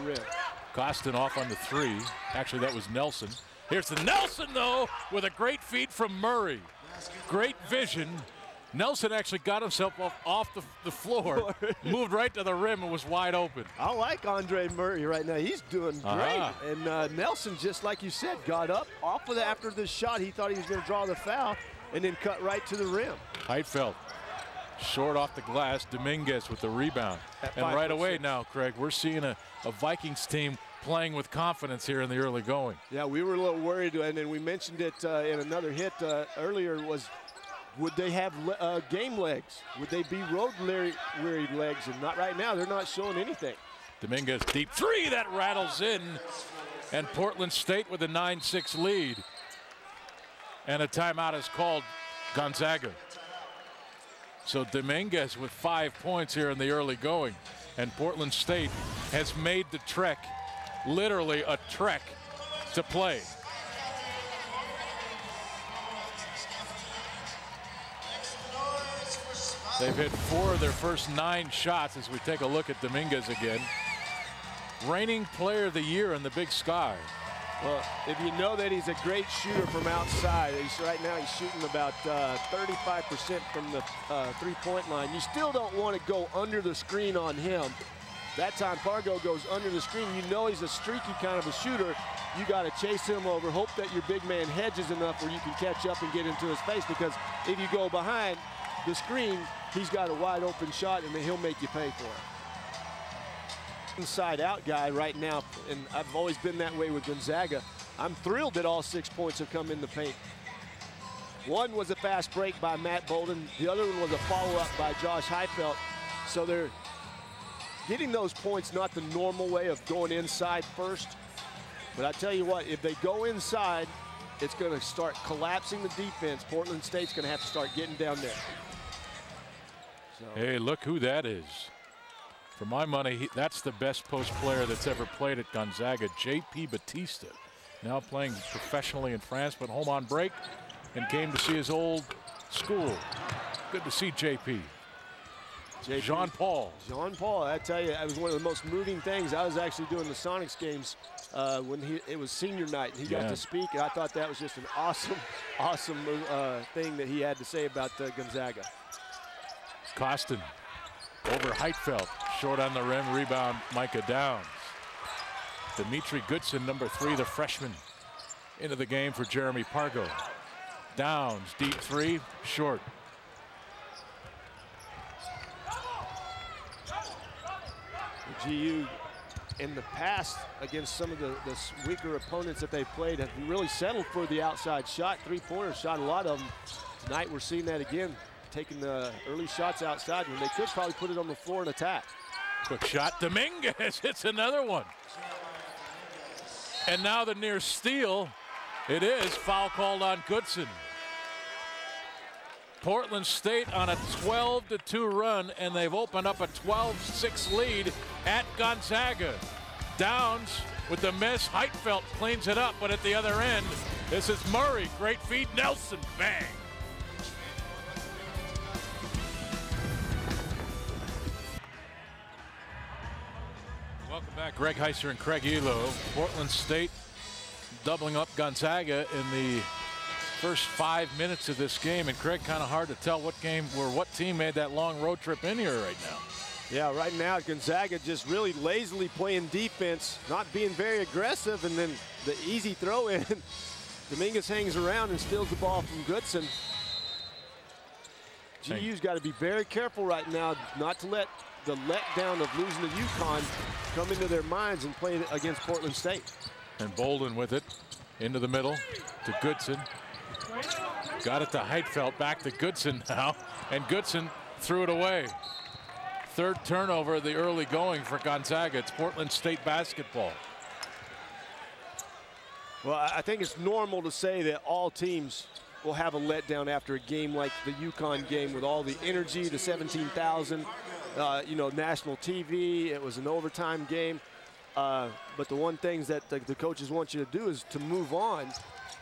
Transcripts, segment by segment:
rim. Costin off on the three. Actually, that was Nelson. Here's the Nelson, though, with a great feed from Murray. Great vision. Nelson actually got himself off the floor, moved right to the rim, and was wide open. I like Andre Murray right now. He's doing great. And Nelson, just like you said, got up off of after the shot. He thought he was going to draw the foul and then cut right to the rim. Heitfeld short off the glass. Dominguez with the rebound. And right away now, Craig, we're seeing a Vikings team playing with confidence here in the early going. Yeah, we were a little worried, and then we mentioned it in another hit earlier, was would they have game legs? Would they be road-weary legs? And not right now. They're not showing anything. Dominguez deep three that rattles in, and Portland State with a 9-6 lead. And a timeout is called Gonzaga. So Dominguez with 5 points here in the early going, and Portland State has made the trek, literally a trek, to play. They've hit 4 of their first 9 shots as we take a look at Dominguez again. Reigning player of the year in the Big Sky. Well, if you know that he's a great shooter from outside, right now he's shooting about 35% from the three-point line. You still don't want to go under the screen on him. That time Pargo goes under the screen. You know he's a streaky kind of a shooter. You got to chase him over, hope that your big man hedges enough where you can catch up and get into his face, because if you go behind the screen, he's got a wide open shot and then he'll make you pay for it. Inside out guy right now, and I've always been that way with Gonzaga. I'm thrilled that all 6 points have come in the paint. One was a fast break by Matt Bolden. The other one was a follow-up by Josh Heifeld. So they're getting those points not the normal way of going inside first. But I tell you what, if they go inside, it's going to start collapsing the defense. Portland State's going to have to start getting down there. So. Hey, look who that is. For my money, that's the best post player that's ever played at Gonzaga, J.P. Batista. Now playing professionally in France, but home on break and came to see his old school. Good to see J.P. Jean-Paul. Jean-Paul, I tell you, that was one of the most moving things. I was actually doing the Sonics games when it was senior night, and he got to speak, and I thought that was just an awesome, awesome thing that he had to say about Gonzaga. Costin over Heitfeld, short on the rim, rebound Micah Downs. Dimitri Goodson, number 3, the freshman, into the game for Jeremy Pargo. Downs, deep three, short. GU in the past against some of the weaker opponents that they played have really settled for the outside shot. Three-pointers, shot a lot of them. Tonight we're seeing that again, taking the early shots outside when they could probably put it on the floor and attack. Quick shot, Dominguez hits another one. And now the near steal. It is foul called on Goodson. Portland State on a 12-2 run, and they've opened up a 12-6 lead at Gonzaga. Downs with the miss. Heitfeld cleans it up, but at the other end, this is Murray. Great feed. Nelson, bang. Welcome back. Greg Heiser and Craig Elo. Portland State doubling up Gonzaga in the first 5 minutes of this game, and Craig, kind of hard to tell what game or what team made that long road trip in here right now. Yeah, right now Gonzaga just really lazily playing defense, not being very aggressive, and then the easy throw in. Dominguez hangs around and steals the ball from Goodson. GU's got to be very careful right now not to let the letdown of losing to UConn come into their minds and play against Portland State. And Bolden with it into the middle to Goodson. Got it to Heitfeld, back to Goodson now, and Goodson threw it away. Third turnover of the early going for Gonzaga. It's Portland State basketball. Well, I think it's normal to say that all teams will have a letdown after a game like the UConn game, with all the energy, the 17,000, you know, national TV. It was an overtime game. But the one thing that the coaches want you to do is to move on,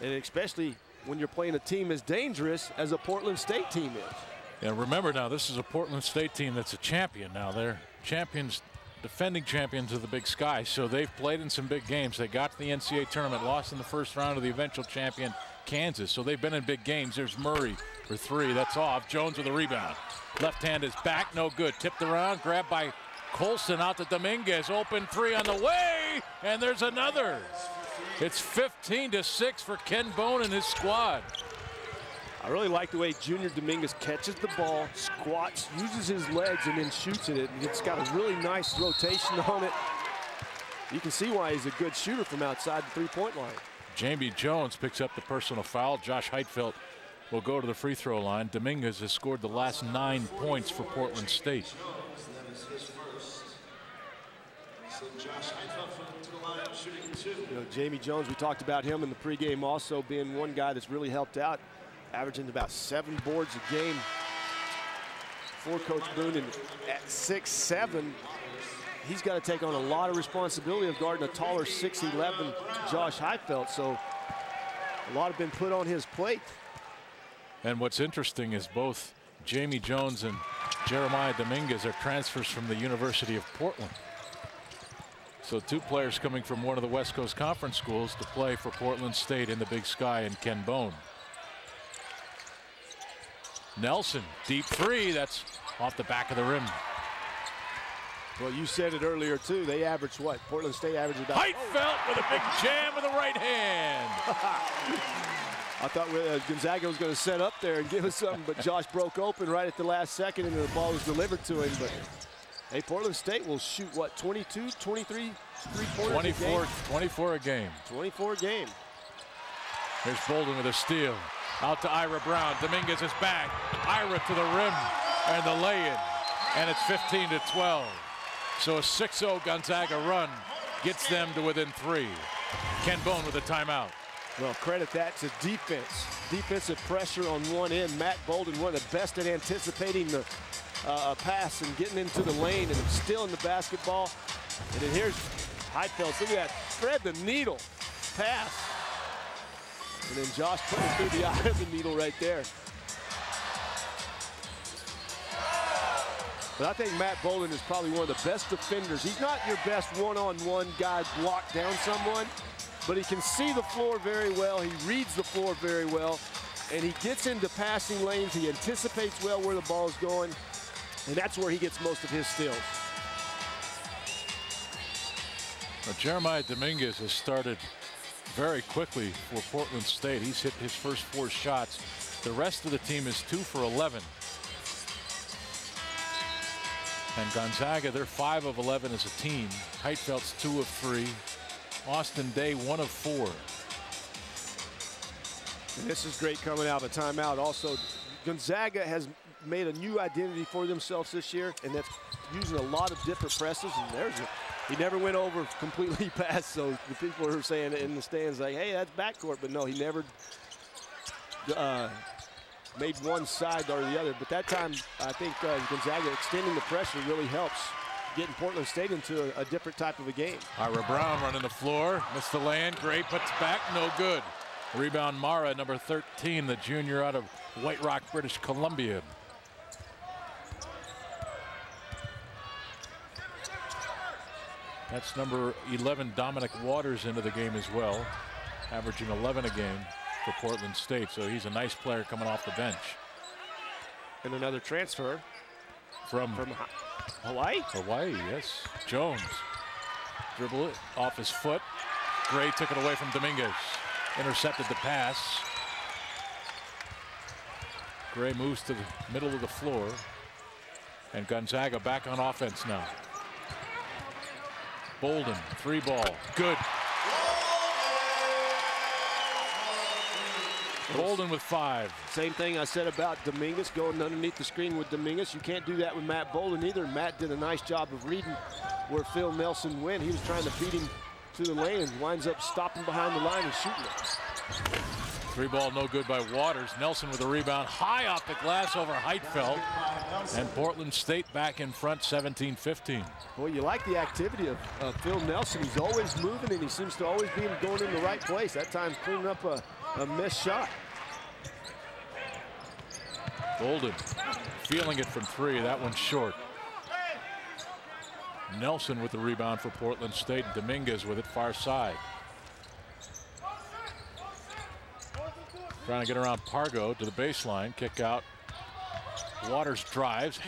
and especially when you're playing a team as dangerous as a Portland State team is. Yeah, remember now, this is a Portland State team that's a champion now. They're champions defending champions of the Big Sky, so they've played in some big games. They got to the NCAA tournament, lost in the first round of the eventual champion, Kansas, so they've been in big games. There's Murray for three. That's off. Jones with a rebound. Left hand is back, no good. Tipped around, grabbed by Colson out to Dominguez. Open three on the way, and there's another. It's 15-6 for Ken Bone and his squad. I really like the way Junior Dominguez catches the ball, squats, uses his legs, and then shoots at it. And it's got a really nice rotation on it. You can see why he's a good shooter from outside the three-point line. Jamie Jones picks up the personal foul. Josh Heitfeld will go to the free throw line. Dominguez has scored the last 9 points for Portland State. You know, Jamie Jones, we talked about him in the pregame also being one guy that's really helped out, averaging about 7 boards a game for Coach Boone. And at 6'7", he's got to take on a lot of responsibility of guarding a taller 6'11" Josh Heitfeld. So a lot have been put on his plate. And what's interesting is both Jamie Jones and Jeremiah Dominguez are transfers from the University of Portland. So 2 players coming from one of the West Coast Conference schools to play for Portland State in the Big Sky and Ken Bone. Nelson, deep three, that's off the back of the rim. Well, you said it earlier too. They average what? Portland State averaged about. Heitfeld with a big jam with the right hand. I thought Gonzaga was going to set up there and give us something, but Josh broke open right at the last second, and the ball was delivered to him. But hey, Portland State will shoot what, 22, 23 3-pointers 24 a game. 24 a game. Here's Bolden with a steal. Out to Ira Brown. Dominguez is back. Ira to the rim and the lay-in, and it's 15-12. So a 6-0 Gonzaga run gets them to within 3. Ken Bone with a timeout. Well, credit that to defense. Defensive pressure on one end. Matt Bolden, one of the best at anticipating the pass and getting into the lane and stealing the basketball. And then here's Heitfeld. Look at that. Thread the needle pass. And then Josh put it through the eye of the needle right there. But I think Matt Bolden is probably one of the best defenders. He's not your best one-on-one guy block down someone, but he can see the floor very well. He reads the floor very well, and he gets into passing lanes. He anticipates well where the ball is going, and that's where he gets most of his steals. Well, Jeremiah Dominguez has started very quickly for Portland State. He's hit his first 4 shots. The rest of the team is 2 for 11. And Gonzaga, they're 5 of 11 as a team. Heitfeld's 2 of 3. Austin Day 1 of 4. And this is great coming out of a timeout. Also, Gonzaga has made a new identity for themselves this year, and that's using a lot of different presses. And there's he never went over completely past. So the people are saying in the stands like, hey, that's backcourt, but no, he never made one side or the other. But that time, I think Gonzaga extending the pressure really helps getting Portland State into a different type of a game. Ira Brown running the floor, missed the lay-in. Gray puts back, no good. Rebound Mara, number 13, the junior out of White Rock, British Columbia. That's number 11, Dominic Waters, into the game as well, averaging 11 a game for Portland State. So he's a nice player coming off the bench. And another transfer from Hawaii? Hawaii, yes. Jones. Dribble it off his foot. Gray took it away from Dominguez. Intercepted the pass. Gray moves to the middle of the floor. And Gonzaga back on offense now. Bolden, 3-ball. Good. Bolden with 5. Same thing I said about Dominguez, going underneath the screen with Dominguez. You can't do that with Matt Bolden either. Matt did a nice job of reading where Phil Nelson went. He was trying to feed him to the lane and winds up stopping behind the line and shooting it. 3-ball no good by Waters. Nelson with a rebound high off the glass over Heitfeld. And Portland State back in front, 17-15. Well, you like the activity of Phil Nelson. He's always moving, and he seems to always be going in the right place. That time cleaning up a missed shot. Bolden feeling it from 3. That one's short. Nelson with the rebound for Portland State. Dominguez with it far side. Trying to get around Pargo to the baseline. Kick out. Waters drives.